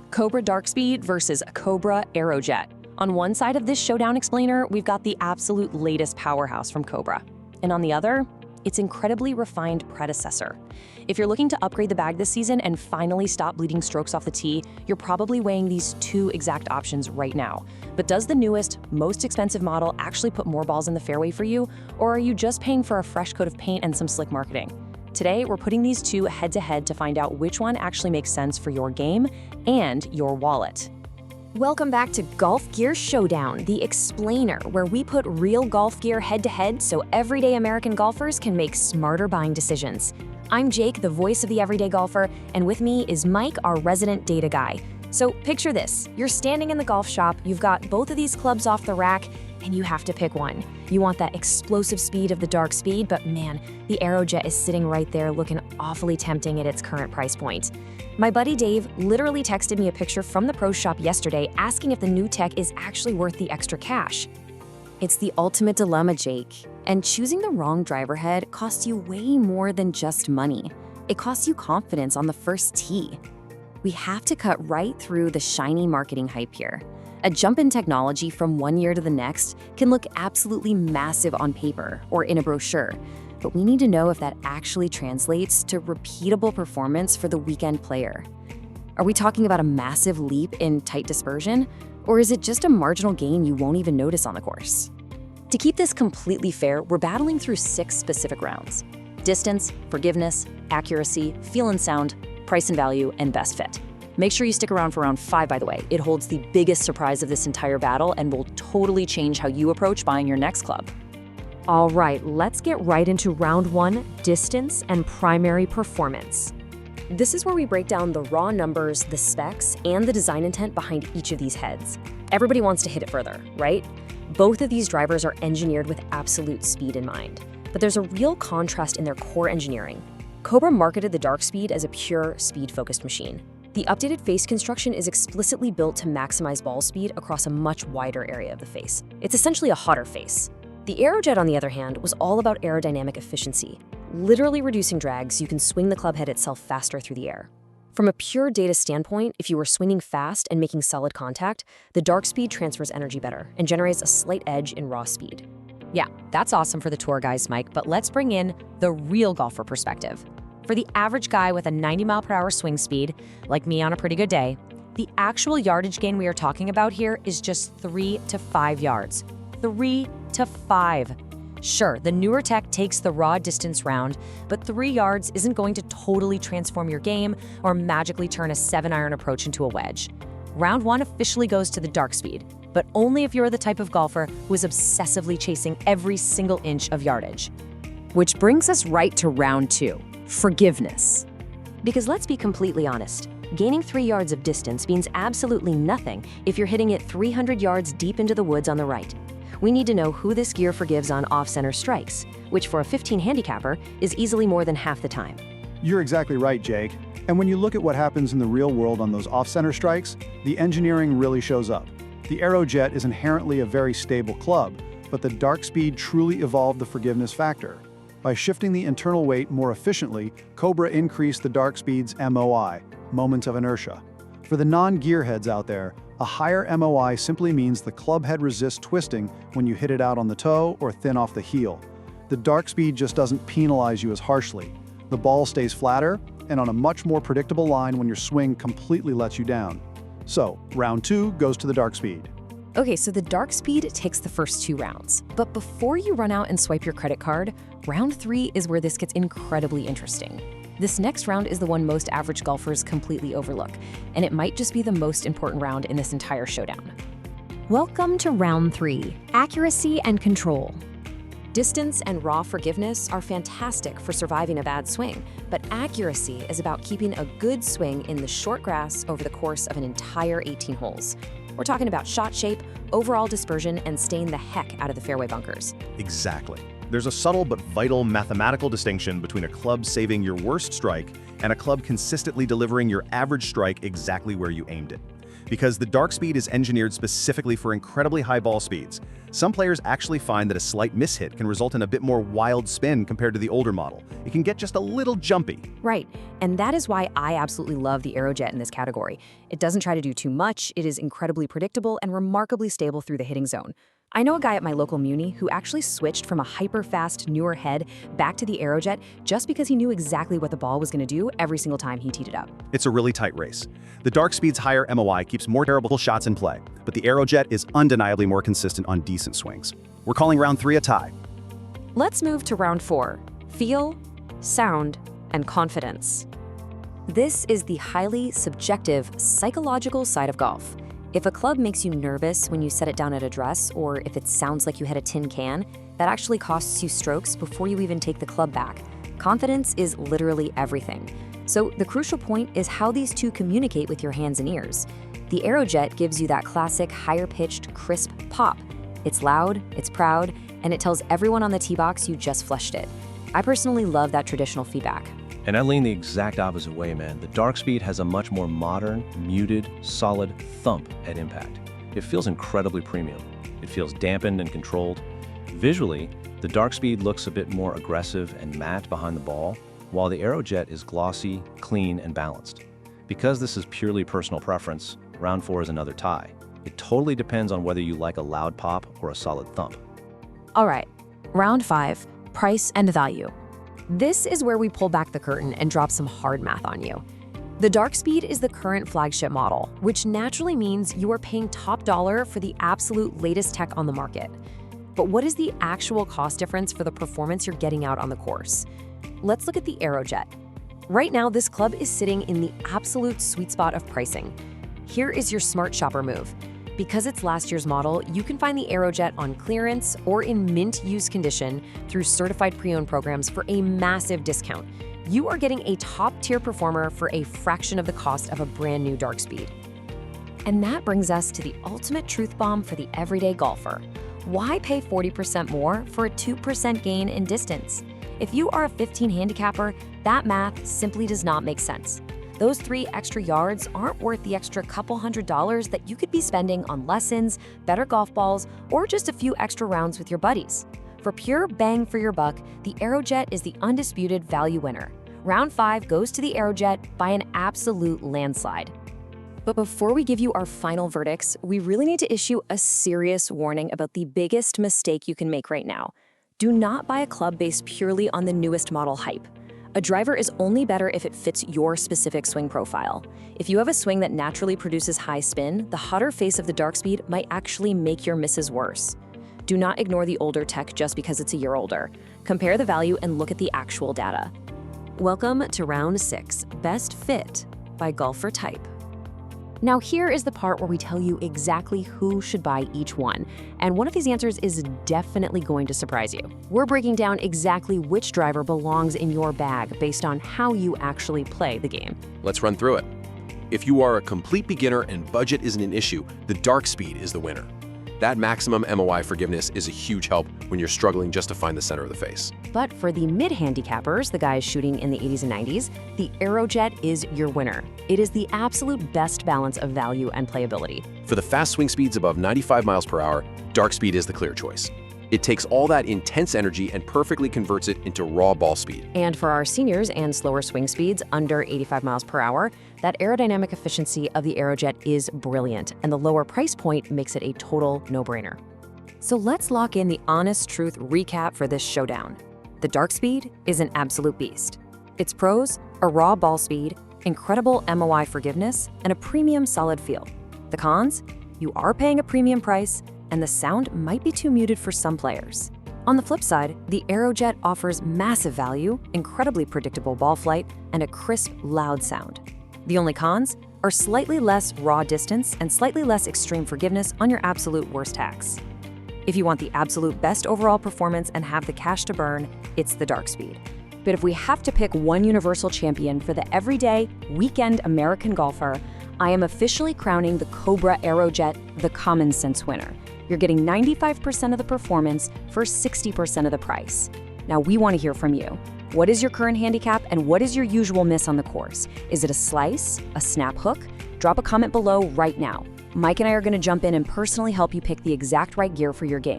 Cobra Darkspeed versus Cobra Aerojet. On one side of this Showdown explainer, we've got the absolute latest powerhouse from Cobra. And on the other, its incredibly refined predecessor. If you're looking to upgrade the bag this season and finally stop bleeding strokes off the tee, you're probably weighing these two exact options right now. But does the newest, most expensive model actually put more balls in the fairway for you? Or are you just paying for a fresh coat of paint and some slick marketing? Today, we're putting these two head-to-head to find out which one actually makes sense for your game and your wallet. Welcome back to Golf Gear Showdown, the explainer, where we put real golf gear head-to-head so everyday American golfers can make smarter buying decisions. I'm Jake, the voice of the everyday golfer, and with me is Mike, our resident data guy. So picture this, you're standing in the golf shop, you've got both of these clubs off the rack, and you have to pick one. You want that explosive speed of the Darkspeed, but man, the Aerojet is sitting right there looking awfully tempting at its current price point. My buddy Dave literally texted me a picture from the pro shop yesterday asking if the new tech is actually worth the extra cash. It's the ultimate dilemma, Jake. And choosing the wrong driver head costs you way more than just money. It costs you confidence on the first tee. We have to cut right through the shiny marketing hype here. A jump in technology from one year to the next can look absolutely massive on paper or in a brochure, but we need to know if that actually translates to repeatable performance for the weekend player. Are we talking about a massive leap in tight dispersion, or is it just a marginal gain you won't even notice on the course? To keep this completely fair, we're battling through 6 specific rounds: distance, forgiveness, accuracy, feel and sound, price and value, and best fit. Make sure you stick around for round 5, by the way. It holds the biggest surprise of this entire battle and will totally change how you approach buying your next club. All right, let's get right into round 1, distance and primary performance. This is where we break down the raw numbers, the specs, and the design intent behind each of these heads. Everybody wants to hit it further, right? Both of these drivers are engineered with absolute speed in mind, but there's a real contrast in their core engineering. Cobra marketed the Darkspeed as a pure speed-focused machine. The updated face construction is explicitly built to maximize ball speed across a much wider area of the face. It's essentially a hotter face. The Aerojet, on the other hand, was all about aerodynamic efficiency, literally reducing drag so you can swing the club head itself faster through the air. From a pure data standpoint, if you were swinging fast and making solid contact, the Darkspeed transfers energy better and generates a slight edge in raw speed. Yeah, that's awesome for the tour guys, Mike, but let's bring in the real golfer perspective. For the average guy with a 90-mile-per-hour swing speed, like me on a pretty good day, the actual yardage gain we are talking about here is just 3 to 5 yards. 3 to 5. Sure, the newer tech takes the raw distance round, but 3 yards isn't going to totally transform your game or magically turn a 7-iron approach into a wedge. Round 1 officially goes to the Darkspeed, but only if you're the type of golfer who is obsessively chasing every single inch of yardage. Which brings us right to round 2. Forgiveness. Because let's be completely honest, gaining 3 yards of distance means absolutely nothing if you're hitting it 300 yards deep into the woods on the right. We need to know who this gear forgives on off-center strikes, which for a 15 handicapper is easily more than half the time. You're exactly right, Jake. And when you look at what happens in the real world on those off-center strikes, the engineering really shows up. The Aerojet is inherently a very stable club, but the Darkspeed truly evolved the forgiveness factor. By shifting the internal weight more efficiently, Cobra increased the Darkspeed's MOI, moment of inertia. For the non-gearheads out there, a higher MOI simply means the club head resists twisting when you hit it out on the toe or thin off the heel. The Darkspeed just doesn't penalize you as harshly. The ball stays flatter and on a much more predictable line when your swing completely lets you down. So, round 2 goes to the Darkspeed. Okay, so the Darkspeed takes the first 2 rounds. But before you run out and swipe your credit card, round 3 is where this gets incredibly interesting. This next round is the one most average golfers completely overlook, and it might just be the most important round in this entire showdown. Welcome to round 3, accuracy and control. Distance and raw forgiveness are fantastic for surviving a bad swing, but accuracy is about keeping a good swing in the short grass over the course of an entire 18 holes. We're talking about shot shape, overall dispersion, and staying the heck out of the fairway bunkers. Exactly. There's a subtle but vital mathematical distinction between a club saving your worst strike and a club consistently delivering your average strike exactly where you aimed it. because the Darkspeed is engineered specifically for incredibly high ball speeds. Some players actually find that a slight mishit can result in a bit more wild spin compared to the older model. It can get just a little jumpy. Right, and that is why I absolutely love the Aerojet in this category. It doesn't try to do too much, it is incredibly predictable and remarkably stable through the hitting zone. I know a guy at my local Muni who actually switched from a hyper-fast, newer head back to the Aerojet just because he knew exactly what the ball was going to do every single time he teed it up. It's a really tight race. The Darkspeed's higher MOI keeps more terrible shots in play, but the Aerojet is undeniably more consistent on decent swings. We're calling round 3 a tie. Let's move to round 4, feel, sound, and confidence. This is the highly subjective, psychological side of golf. If a club makes you nervous when you set it down at address, or if it sounds like you hit a tin can, that actually costs you strokes before you even take the club back. Confidence is literally everything. So the crucial point is how these two communicate with your hands and ears. The Aerojet gives you that classic higher-pitched, crisp pop. It's loud, it's proud, and it tells everyone on the tee box you just flushed it. I personally love that traditional feedback. And I lean the exact opposite way, man. The Darkspeed has a much more modern, muted, solid thump at impact. It feels incredibly premium. It feels dampened and controlled. Visually, the Darkspeed looks a bit more aggressive and matte behind the ball, while the Aerojet is glossy, clean, and balanced. Because this is purely personal preference, round 4 is another tie. It totally depends on whether you like a loud pop or a solid thump. All right, round 5, price and value. This is where we pull back the curtain and drop some hard math on you. The Darkspeed is the current flagship model, which naturally means you are paying top dollar for the absolute latest tech on the market. But what is the actual cost difference for the performance you're getting out on the course? Let's look at the Aerojet. Right now, this club is sitting in the absolute sweet spot of pricing. Here is your smart shopper move. Because it's last year's model, you can find the Aerojet on clearance or in mint use condition through certified pre-owned programs for a massive discount. You are getting a top-tier performer for a fraction of the cost of a brand new Darkspeed. And that brings us to the ultimate truth bomb for the everyday golfer. Why pay 40% more for a 2% gain in distance? If you are a 15 handicapper, that math simply does not make sense. Those 3 extra yards aren't worth the extra couple $100s that you could be spending on lessons, better golf balls, or just a few extra rounds with your buddies. For pure bang for your buck, the Aerojet is the undisputed value winner. Round 5 goes to the Aerojet by an absolute landslide. But before we give you our final verdicts, we really need to issue a serious warning about the biggest mistake you can make right now. Do not buy a club based purely on the newest model hype. A driver is only better if it fits your specific swing profile. If you have a swing that naturally produces high spin, the hotter face of the Darkspeed might actually make your misses worse. Do not ignore the older tech just because it's a year older. Compare the value and look at the actual data. Welcome to round 6, Best Fit by Golfer Type. Now here is the part where we tell you exactly who should buy each one, and one of these answers is definitely going to surprise you. We're breaking down exactly which driver belongs in your bag based on how you actually play the game. Let's run through it. If you are a complete beginner and budget isn't an issue, the Darkspeed is the winner. That maximum MOI forgiveness is a huge help when you're struggling just to find the center of the face. But for the mid-handicappers, the guys shooting in the 80s and 90s, the Aerojet is your winner. It is the absolute best balance of value and playability. For the fast swing speeds above 95 miles per hour, Darkspeed is the clear choice. It takes all that intense energy and perfectly converts it into raw ball speed. And for our seniors and slower swing speeds under 85 miles per hour, that aerodynamic efficiency of the Aerojet is brilliant, and the lower price point makes it a total no-brainer. So let's lock in the honest truth recap for this showdown. The Darkspeed is an absolute beast. Its pros are raw ball speed, incredible MOI forgiveness, and a premium solid feel. The cons? You are paying a premium price, and the sound might be too muted for some players. On the flip side, the Aerojet offers massive value, incredibly predictable ball flight, and a crisp, loud sound. The only cons are slightly less raw distance and slightly less extreme forgiveness on your absolute worst hacks. If you want the absolute best overall performance and have the cash to burn, it's the Darkspeed. But if we have to pick one universal champion for the everyday, weekend American golfer, I am officially crowning the Cobra Aerojet the common sense winner. You're getting 95% of the performance for 60% of the price. Now we want to hear from you. What is your current handicap and what is your usual miss on the course? Is it a slice, a snap hook, Drop a comment below right now. Mike and I are going to jump in and personally help you pick the exact right gear for your game.